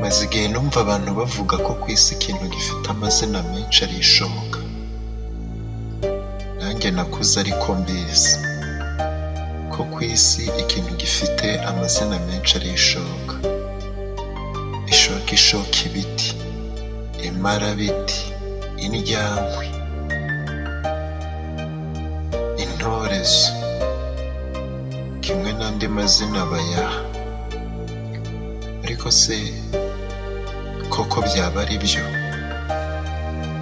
Maze igihe numva abantu bavuga ko ku isi ikintu gifite amazina menshi ari ishoka. Nanjye nakuze ariko mbizi ko ku isi ikintu gifite amazina menshi ari ishoka. Ishoka ishoka ibiti, imarabiti, indyankwi, intorezo, kimwe n'andi mazina bayaha. Ariko se koko byaba ari byo?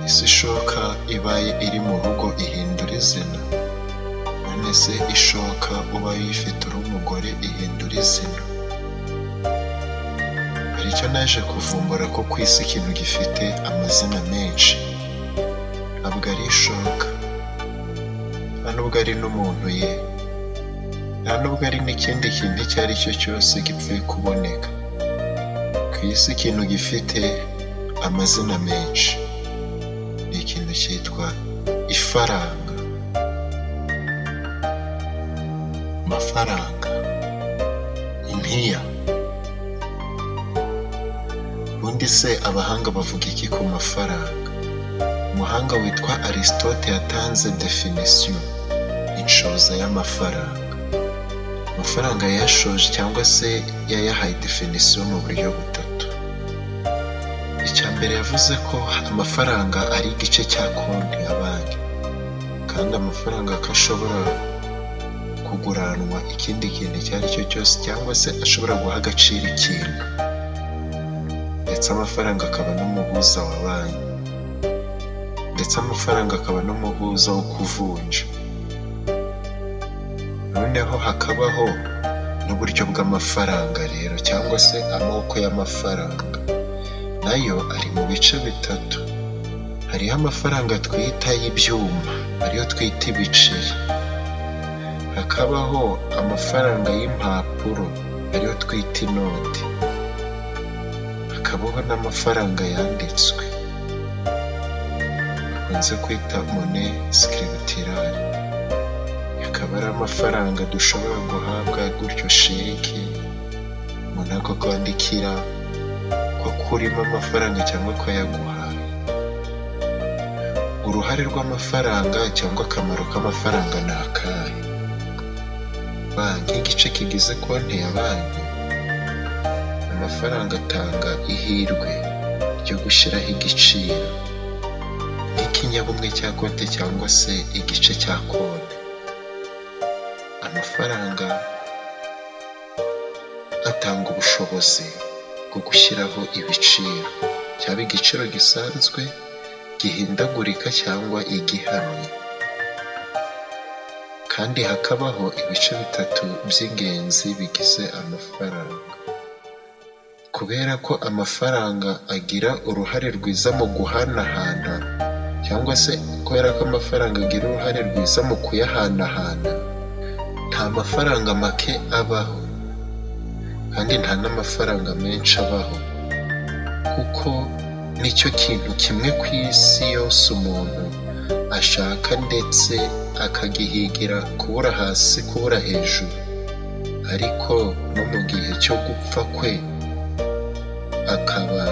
Ese ishoka ibaye iri mu rugo ihindura izina? None se ishoka ubaye uyifite uri umugore ihindura izina? Hari icyo naje kuvumbura ko ku isi ikintu gifite amazina menshi ntabwo ari ishoka, nta nubwo ari n'umuntu ye, nta nubwo ari n'ikindi kintu icyo ari cyo cyose gipfuye kuboneka. Ku isi ikintu gifite amazina menshi ni ikintu cyitwa ifaranga. Amafaranga, impiya. Ubundi se abahanga bavuga iki ku mafaranga? Umuhanga witwa Aristote yatanze definition, inshoza y'amafaranga. Amafaranga yayashoje cyangwa se yayahaye definition mu buryo butatu. Icya mbere yavuze ko amafaranga ari igice cya konti ya banki, kandi amafaranga ko ashobora kuguranwa ikindi kintu icyo ari cyo cyose, cyangwa se ashobora guha agaciro ikintu, ndetse amafaranga akaba n'umuhuza wa banki, ndetse amafaranga akaba n'umuhuza wo kuvunja. Noneho hakabaho n'uburyo bw'amafaranga rero, cyangwa se amoko y'amafaranga, nayo ari mu bice bitatu. Hariho amafaranga twita y'ibyuma, ariyo twita ibiceri. Hakabaho amafaranga y'impapuro, ariyo twita inoti. Hakabaho n'amafaranga yanditswe, bakunze kwita monnaie scripturale. Akaba ari amafaranga dushobora guhabwa gutyo sheke, umuntu akakwandikira ko kurimo amafaranga cyangwa ko yaguhaye. Uruhare rw'amafaranga cyangwa akamaro k'amafaranga ni akahe? Banki, igice kigize konti ya banki, amafaranga atanga ihirwe ryo gushyiraho igiciro nk'ikinyabumwe cya konti cyangwa se igice cya konti. Amafaranga atanga ubushobozi bwo gushyiraho ibiciro, cyaba igiciro gisanzwe, gihindagurika cyangwa igihamye. Kandi hakabaho ibice bitatu by'ingenzi bigize amafaranga. Kubera ko amafaranga agira uruhare rwiza mu guhanahana, cyangwa se kubera ko amafaranga agira uruhare rwiza mu kuyahanahana, nta mafaranga make abaho, kandi nta n'amafaranga menshi abaho, kuko nicyo kintu kimwe ku isi yose umuntu ashaka, ndetse akagihigira kubura hasi kubura hejuru. Ariko no mu gihe cyo gupfa kwe akaba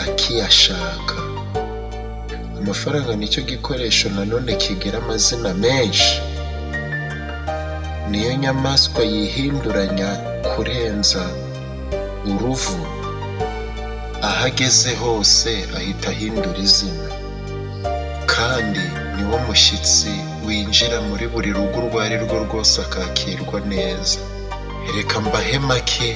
akiyashaka. Amafaranga nicyo gikoresho nanone kigira amazina menshi. Niyo nyamaswa yihinduranya kurenza uruvu, aho ageze hose ahita ahindura izina, kandi niwo mushyitsi winjira muri buri rugo urwo ari rwo rwose akakirwa neza. Reka mbahe make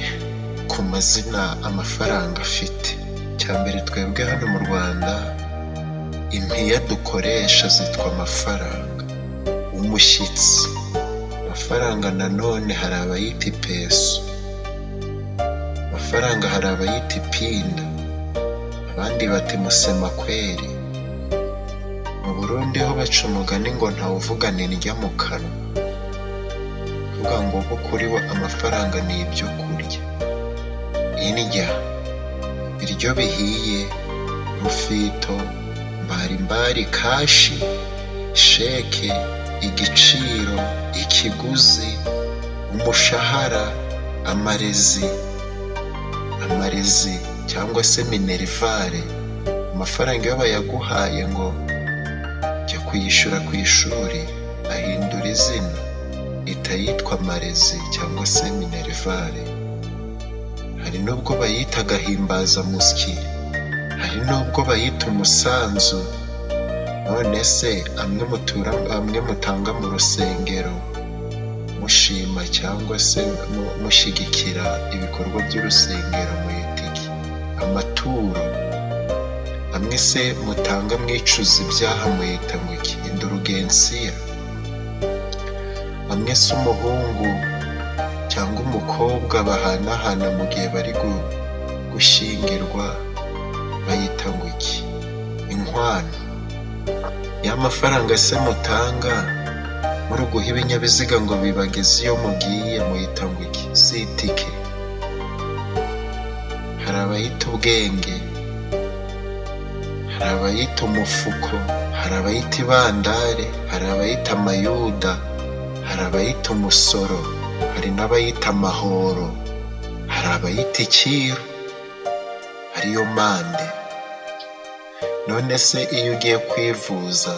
ku mazina amafaranga afite. Icya mbere, twebwe hano mu Rwanda impiya dukoresha zitwa amafaranga. Umushyitsi, amafaranga nanone hari abayita ipeso, amafaranga hari abayita ipinda, abandi bati musemakweri. Mu Burundi ho baca umugani ngo ntawuvugana indya mu kanwa, uvuga ngo bo kuri we amafaranga ni ibyo kurya. Indya, ibiryo bihiye, rufito, mbarimbari, kashi, sheke, igiciro, ikiguzi, umushahara, amarezi. amarezi cyangwa se minerivare. Amafaranga iyo bayaguhaye ngo jya kuyishyura ku ishuri, ahindura izina, ihita yitwa amarezi cyangwa se minerivare. Hari n'ubwo bayita agahimbazamusyi, hari n'ubwo bayita umusanzu. None se amwe mutanga mu rusengero mushima cyangwa se mushyigikira ibikorwa by'urusengero muyita iki? Amaturo. Amwe se mutanga mwicuza ibyaha muyita ngo iki? Indurugensiya. Amwe se umuhungu cyangwa umukobwa bahanahana mu gihe bari gushyingirwa bayita ngo iki? Inkwano. Ya mafaranga se mutanga muri guha ibinyabiziga ngo bibageze iyo mugiye muyita ngo iki? Si itike. Hari abayita ubwenge, hari abayita umufuko, hari abayita ibandare, hari abayita amayuda, hari abayita umusoro, hari n'abayita amahoro, hari abayita icyiru ariyo mande. None se iyo ugiye kwivuza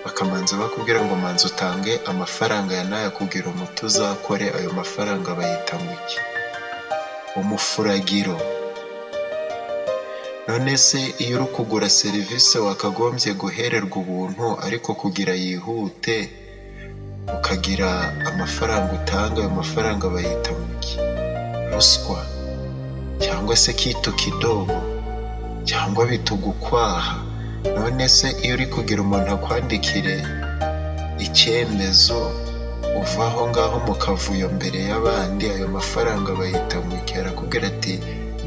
bakamanza bakubwira ngo manza utange amafaranga ya n'aya kugira umuti uzakore, ayo mafaranga bayita ngo iki? Umufuragiro. None se iyo uri kugura serivisi wakagombye guhererwa ubuntu ariko kugira yihute ukagira amafaranga utanga, ayo mafaranga bayita ngo iki? Ruswa cyangwa se kitu kidogo cyangwa bitugukwaha. None se iyo uri kugira umuntu akwandikire icyemezo uva aho ngaho mu kavuyo mbere y'abandi, ayo mafaranga bayita ngo iki? Arakubwira ati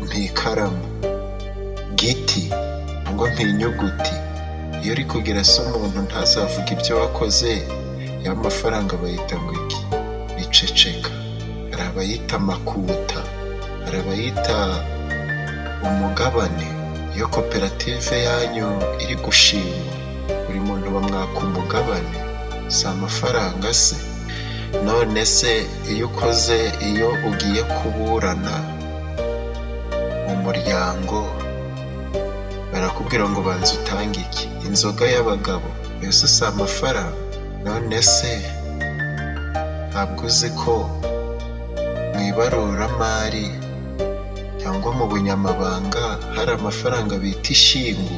mpikaramu, giti cyangwa mpinyuguti. Iyo uri kugira se umuntu ntazavuga ibyo wakoze, ya mafaranga bayita ngo iki? Niceceka. Hari abayita makuta, hari abayita umugabane. Iyo koperative yanyu iri gushingwa buri muntu bamwaka umugabane, si amafaranga se? None se iyo ugiye kuburana mu muryango barakubwira ngo banza utange iki? Inzoga y'abagabo, yose si amafaranga? None se ntabwo uzi ko mu ibaruramari cyangwa mu bunyamabanga hari amafaranga bita ishingu,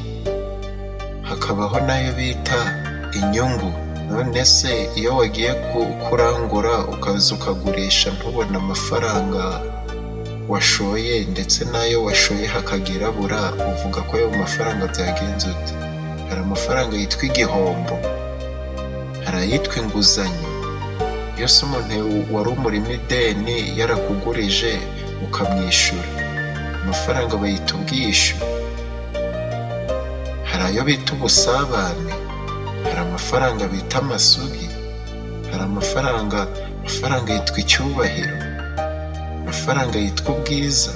hakabaho n'ayo bita inyungu? None se iyo wagiye kurangura ukaza ukagurisha ntubone amafaranga washoye, ndetse n'ayo washoye hakagira abura, uvuga ko ayo mafaranga byagenze ute? Hari amafaranga yitwa igihombo, hari ayitwa inguzanyo. Iyo se umuntu wari umurimo ideni yarakugurije ukamwishyura, amafaranga bayita ubwishyu. Hari ayo bita ubusabane, hari amafaranga bita amasugi, hari amafaranga yitwa icyubahiro, amafaranga yitwa ubwiza.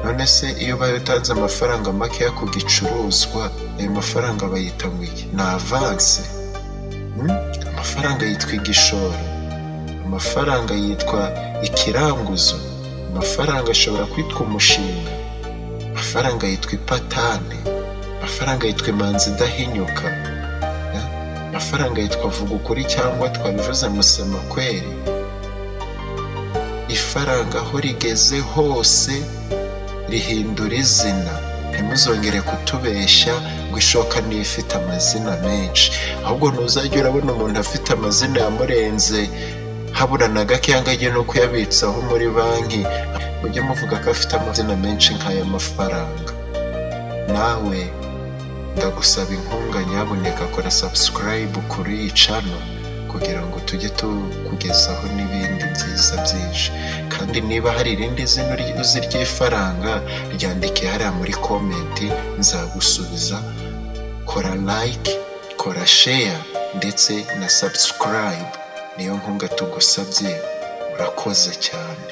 None se iyo ubaye utanze amafaranga makeya ku gicuruzwa, ayo mafaranga bayita ngo iki? Ni avanse. Amafaranga yitwa igishoro, amafaranga yitwa ikiranguzo, amafaranga ashobora kwitwa umushinga, amafaranga yitwa ipatane, amafaranga yitwa imanzi idahinyuka, amafaranga yitwa vuga ukuri cyangwa twabivuze musema kweri. Ifaranga aho rigeze hose rihindura izina. Ntimuzongere kutubeshya ngo ishoka niyo ifite amazina menshi, ahubwo ntuzajya urabona umuntu afite amazina yamurenze habura na gake yanga agiye no kuyabitsaho muri banki, mujye muvuga ko afite amazina menshi nk'aya mafaranga. Nawe ndagusaba inkunga, nyabuneka kora subscribe kuri iyi channel kugira ngo tujye tukugezaho n'ibindi byiza byinshi. Kandi niba hari irindi zina uzi ry'ifaranga ryandike hariya muri comment, nzagusubiza. Kora like, kora share ndetse na subscribe, niyo nkunga tugusabye. Urakoze cyane.